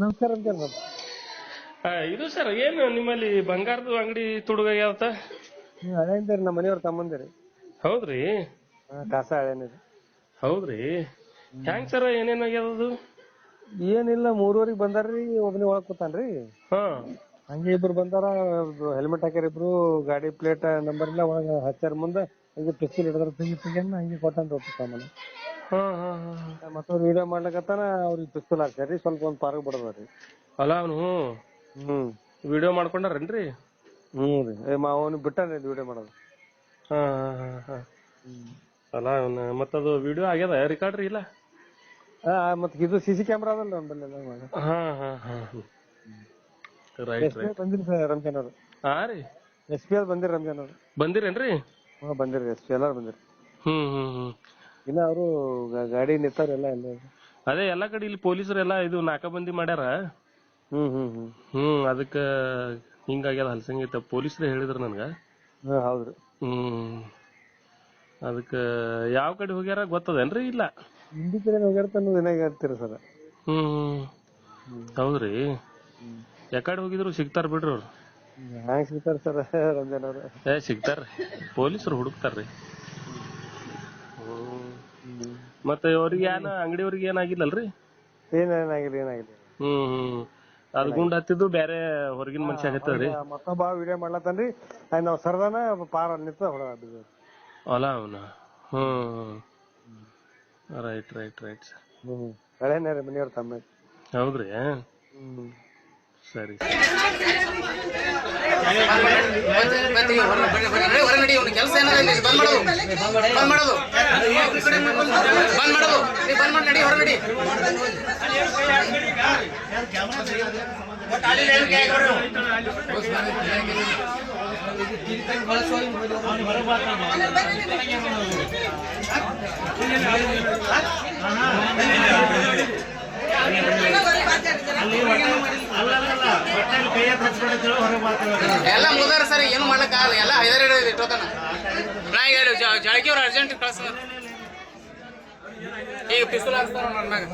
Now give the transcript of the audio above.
ನಮಸ್ಕಾರ ನಮಸ್ಕಾರ. ಇದು ಸರ್ ಏನು ನಿಮ್ಮಲ್ಲಿ ಬಂಗಾರದು ಅಂಗಡಿ ತುಡುಗಾಗ್ಯಾವತ್ತ? ನೀವು ಹಳೆ ಅಂತೀರಿ, ನಮ್ಮ ಮನೆಯವ್ರ ತಮ್ಮಂದಿರಿ. ಹೌದ್ರಿ? ಕಾಸ ಹಳೇನಿರಿ. ಹೌದ್ರಿ? ಹೆಂಗ್ ಸರ್ ಏನೇನ್ ಆಗ್ಯಾವದು? ಏನಿಲ್ಲ, 3:30 ಬಂದಾರ್ರಿ, ಒಬ್ಬನೇ ಒಳಗ್ ಕೂತಾನ್ರಿ. ಹಾ, ಹಂಗೆ ಇಬ್ರು ಬಂದಾರ, ಹೆಲ್ಮೆಟ್ ಹಾಕ್ಯಾರ ಇಬ್ರು, ಗಾಡಿ ಪ್ಲೇಟ್ ನಂಬರ್ ಇಲ್ಲ, ಒಳಗ ಹಚ್ಚಾರ ಮುಂದೆ. ಹಂಗೆ ಪಿಸ್ತೂಲ್ ಹಿಡಿದ್ರ ತೆಗಿನ ಹಂಗೆ ಕೊಟ್ಟಾನ್ರಿ ಒಬ್ಬ ಸಾಮಾನು. ಹಾ, ಹಾ, ಹಾ. ಮತ್ತವ್ರು ವಿಡಿಯೋ ಮಾಡ್ಲಕತ್ತಾನ, ಅವ್ರಿಗೆ ಪಿಸ್ತೂಲ್ ಹಾಕ್ಯಾರ್ರಿ, ಸ್ವಲ್ಪ ಒಂದ್ ಪಾರ್ಕ್ ಬಿಡದ್ರಿ. ಅಲ್ಲ ಅವನು ವಿಡಿಯೋ ಮಾಡ್ಕೊಂಡಾರೇನ್ರಿ? ರೀ, ಅವನು ಬಿಟ್ಟಾನ್ರಿ ವಿಡಿಯೋ ಮಾಡೋದು. ಹಾ, ಹಾ, ಹಾ. ಅಲ್ಲ ಅವನ ಮತ್ತದು ವಿಡಿಯೋ ಆಗ್ಯದ, ರೆಕಾರ್ಡ್ರಿ ಇಲ್ಲ? ಮತ್ ಇದು ಸಿಸಿ ಕ್ಯಾಮ್ರಾ ಅದಲ್ಲ ನಮ್ಮಲ್ಲಿ. ಹಾ, ಹಾ, ಹಾ. Right right. ಬಂದಿರಿ ಸರ್ ರಂಜಾನ್ ಅವ್ರು. ಹಾ ರೀ, SP ಅವ್ರು ಬಂದಿರಿ ರಂಜಾನ್ ಅವ್ರು. ಬಂದಿರೇನ್ರಿ? ಬಂದಿರಿ, SP ಎಲ್ಲಾರು ಬಂದಿರಿ. ಹ್ಮ್. ಇನ್ನ ಅವರು ಗಾಡಿ ನಿಂತಾರ ಎಲ್ಲ. ಅದೇ ಎಲ್ಲಾ ಕಡೆ ಇಲ್ಲಿ ಪೊಲೀಸರೆಲ್ಲ ಇದು ನಾಕಾಬಂದಿ ಮಾಡ್ಯಾರ. ಅದಕ್ಕ ಹಿಂಗಾಗ್ಯದ ಹಲ್ಸಂಗೈತ, ಪೊಲೀಸರೇ ಹೇಳಿದ್ರು ನನ್ಗ. ಹೌದ್ರಿ. ಅದಕ್ಕ ಯಾವ ಕಡೆ ಹೋಗ್ಯಾರ ಗೊತ್ತದೇನ್ರಿ? ಇಲ್ಲ, ಹಿಂದಿ ಕಡೆ ಹೋಗ್ಯಾರ ಏನಾಗ ಹೇಳ್ತೀರಿ ಸರ್. ಹೌದ್ರಿ? ಯಾಕಡೆ ಹೋಗಿದ್ರು ಸಿಗ್ತಾರ ಬಿಡ್ರಿ ಅವ್ರು. ಹ್ಯಾಂಗ ಸಿಗ್ತಾರ ಸರ್ ರಂಜಾನ್ ಅವ್ರ? ಸಿಗ್ತಾರ್ರಿ, ಪೊಲೀಸರು ಹುಡುಕ್ತಾರ್ರಿ. ಮತ್ತೆ ಅವ್ರಿಗೆ ಅಂಗಡಿಯವ್ರಿಗೆ ಏನಾಗಿಲ್ಲಲ್ರಿ? ಏನಾಗಿಲ್ಲ. ಅದ್ ಗುಂಡ್ ಹತ್ತಿದ್ದು ಬೇರೆ ಹೊರಗಿನ ಮನುಷ್ಯ ಆಗತ್ತದ್ರಿ. ಮತ್ತೊಬ್ಬ ವಿಡಿಯೋ ಮಾಡ್ಲತ್ತನ್ರಿ, ನಾವ್ ಸರ್ದಾನ ಪಾರ ನಿಂತ ಹೊಡ ಅಲ್ಲ ಅವನ. Right right right sir. ಹಳೇನೇರಿ ಮನೆಯವ್ರ ತಮ್ಮ. ಹೌದ್ರಿ? ಸರಿ. ಕೆಲಸ ಬಂದ್ ಮಾಡೋದು ನಡಿ ಹೊರ ನಡಿ. ಎಲ್ಲ ಮುದಾರ ಸರ್, ಏನು ಮಾಡ್ಲಕ್ಕ ಆಗಲ್ಲ, ಎಲ್ಲ ಇಟ್ಟೋತಾನ. ನಾ ಈಗ ಜಾಳಕಿ ಅವ್ರು ಅರ್ಜೆಂಟ್ ಕಳ್ಸ, ಈಗ ಪಿಸ್ತೂಲ್ ಹಾಕ್ತಾರ ನನ್ನ ಮ್ಯಾಗ.